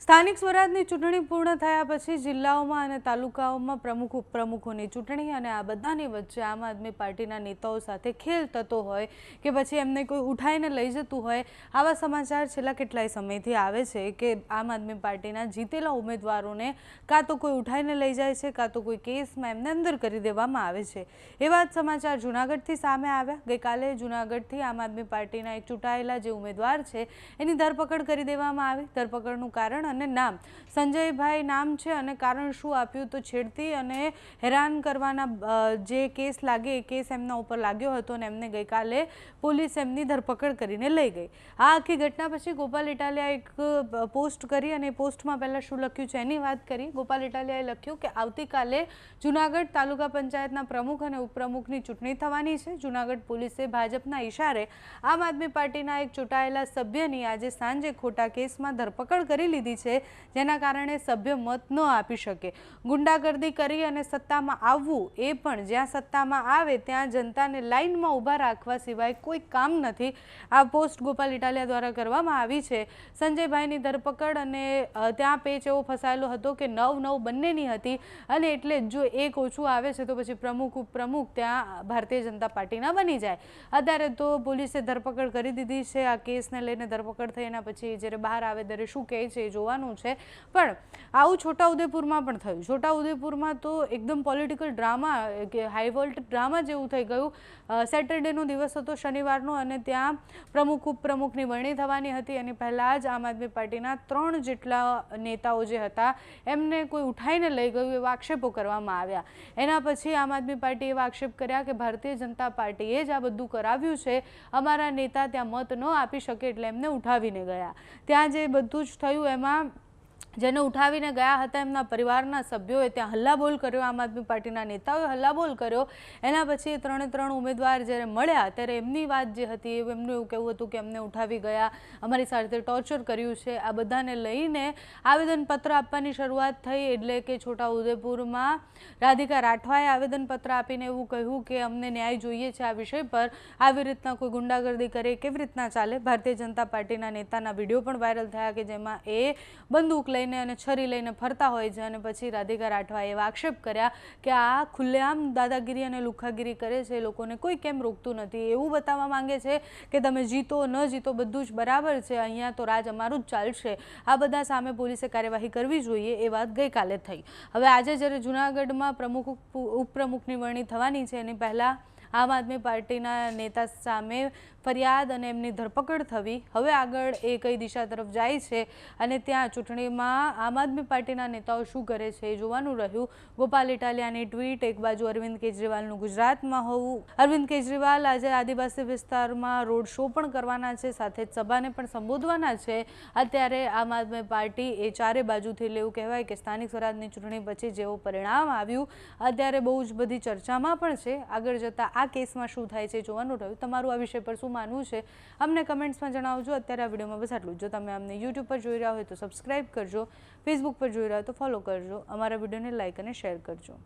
સ્થાનિક સ્વરાજની ચૂંટણી પૂર્ણ થયા પછી જિલ્લાઓમાં અને તાલુકાઓમાં પ્રમુખ ઉપપ્રમુખોની ચૂંટણી અને આ બધાની વચ્ચે આમ આદમી પાર્ટીના નેતાઓ સાથે ખેલ થતો હોય કે પછી એમને કોઈ ઉઠાઈને લઈ જતું હોય આવા સમાચાર છેલ્લા કેટલાય સમયથી આવે છે કે આમ આદમી પાર્ટીના જીતેલા ઉમેદવારોને કાં તો કોઈ ઉઠાઈને લઈ જાય છે કાં તો કોઈ કેસમાં એમને અંદર કરી દેવામાં આવે છે। એવા જ સમાચાર જૂનાગઢથી સામે આવ્યા। ગઈકાલે જૂનાગઢથી આમ આદમી પાર્ટીના એક ચૂંટાયેલા જે ઉમેદવાર છે એની ધરપકડ કરી દેવામાં આવી। ધરપકડનું કારણ અને નામ સંજયભાઈ નામ છે અને કારણ શું આપ્યું તો છેડતી અને હેરાન કરવાના જે કેસ લાગે એ કેસ એમના ઉપર લાગ્યો હતો અને એમને ગઈકાલે પોલીસ એમની ધરપકડ કરીને લઈ ગઈ। આ આખી ઘટના પછી ગોપાલ ઇટાલિયાએ એક પોસ્ટ કરી અને પોસ્ટમાં પહેલાં શું લખ્યું છે એની વાત કરી। ગોપાલ ઇટાલિયાએ લખ્યું કે આવતીકાલે જૂનાગઢ તાલુકા પંચાયતના પ્રમુખ અને ઉપપ્રમુખની ચૂંટણી થવાની છે। જૂનાગઢ પોલીસે ભાજપના ઇશારે આમ આદમી પાર્ટીના એક ચૂંટાયેલા સભ્યની આજે સાંજે ખોટા કેસમાં ધરપકડ કરી લીધી છે, જેના કારણે સભ્ય મત ન આપી શકે। ગુંડાગર્દી કરી અને સત્તામાં આવવું એ પણ જ્યાં સત્તામાં આવે ત્યાં જનતાને લાઇનમાં ઊભા રાખવા સિવાય કોઈ કામ નથી। આ પોસ્ટ ગોપાલ ઇટાલિયા દ્વારા કરવામાં આવી છે। સંજયભાઈની ધરપકડ અને ત્યાં પેચ એવો ફસાયેલો હતો કે 9-9 બંનેની હતી અને એટલે જો એક ઓછું આવે છે તો પછી પ્રમુખ ઉપપ્રમુખ ત્યાં ભારતીય જનતા પાર્ટીના બની જાય। અત્યારે તો પોલીસે ધરપકડ કરી દીધી છે। આ કેસને લઈને ધરપકડ થઈ એના પછી જ્યારે બહાર આવે ત્યારે શું કહે છે એ જોવાનું છે। પણ આવું છોટાઉદેપુરમાં પણ થયું। છોટાઉદેપુરમાં તો એકદમ પોલિટિકલ ડ્રામા કે હાઈ વોલ્ટ ડ્રામા જેવું થઈ ગયું। સેટરડેનો દિવસ હતો, શનિવારનો, અને ત્યાં પ્રમુખ ઉપપ્રમુખની વરણી થવાની હતી અને પહેલાં જ આમ આદમી પાર્ટીના 3 જેટલા નેતાઓ જે હતા એમને કોઈ ઉઠાઈને લઈ ગયું એવા આક્ષેપો કરવામાં આવ્યા। એના પછી આમ આદમી પાર્ટીએ એવા આક્ષેપ કર્યા કે ભારતીય જનતા પાર્ટીએ જ આ બધું કરાવ્યું છે, અમારા નેતા ત્યાં મત ન આપી શકે એટલે એમને ઉઠાવીને ગયા। ત્યાં જે બધું જ થયું એમાં જેને ઉઠાવીને ગયા હતા એમના પરિવારના સભ્યોએ ત્યાં હલ્લાબોલ કર્યો। આમ આદમી પાર્ટીના નેતાઓએ હલ્લાબોલ કર્યો। એના પછી 3 ઉમેદવાર જ્યારે મળ્યા ત્યારે એમની વાત જે હતી એમનું એવું કહેવું હતું કે અમને ઉઠાવી ગયા, અમારી સાથે ટોર્ચર કર્યું છે। આ બધાને લઈને આવેદનપત્ર આપવાની શરૂઆત થઈ। એટલે કે છોટાઉદેપુરમાં રાધિકા રાઠવાએ આવેદનપત્ર આપીને એવું કહ્યું કે અમને ન્યાય જોઈએ છે। આ વિષય પર આવી રીતના કોઈ ગુંડાગર્દી કરે કેવી રીતના ચાલે। ભારતીય જનતા પાર્ટીના નેતાના વિડીયો પણ વાયરલ થયા કે જેમાં એ બંદૂક લઈને અને છરી લઈને ફરતા હોય છે અને પછી રાધિકા રાઠવાએ એવા આક્ષેપ કર્યા કે આ ખુલ્લેઆમ દાદાગીરી અને લુખાગીરી કરે છે, લોકોને કોઈ કેમ રોકતું નથી। એવું બતાવવા માંગે છે કે તમે જીતો ન જીતો બધું જ બરાબર છે, અહીંયા તો રાજ અમારું જ ચાલશે। આ બધા સામે પોલીસે કાર્યવાહી કરવી જોઈએ એ વાત ગઈકાલે થઈ। હવે આજે જ્યારે જૂનાગઢમાં પ્રમુખ ઉપપ્રમુખની વરણી થવાની છે એની પહેલાં આમ આદમી પાર્ટીના નેતા સામે ફરિયાદ અને એમની ધરપકડ થવી। હવે આગળ એ કઈ દિશા તરફ જાય છે અને ત્યાં ચૂંટણીમાં આમ આદમી પાર્ટીના નેતાઓ શું કરે છે એ જોવાનું રહ્યું। ગોપાલ ઇટાલિયાની ટ્વીટ, એક બાજુ અરવિંદ કેજરીવાલનું ગુજરાતમાં હોવું। અરવિંદ કેજરીવાલ આજે આદિવાસી વિસ્તારમાં રોડ શો પણ કરવાના છે, સાથે જ સભાને પણ સંબોધવાના છે। અત્યારે આમ આદમી પાર્ટી એ ચારે બાજુથી લેવું કહેવાય કે સ્થાનિક સ્વરાજની ચૂંટણી પછી જેવું પરિણામ આવ્યું અત્યારે બહુ જ બધી ચર્ચામાં પણ છે। આગળ જતાં આ કેસમાં શું થાય છે જોવાનું રહ્યું। તમારું આ વિષય પર શું માનવું છે અમને કમેન્ટ્સમાં જણાવજો। અત્યારે આ વિડીયોમાં બસ આટલું। જો તમે અમને યુટ્યુબ પર જોઈ રહ્યા હોય તો સબસ્ક્રાઈબ કરજો, ફેસબુક પર જોઈ રહ્યા હોય તો ફોલો કરજો, અમારા વિડીયોને લાઇક અને શેર કરજો।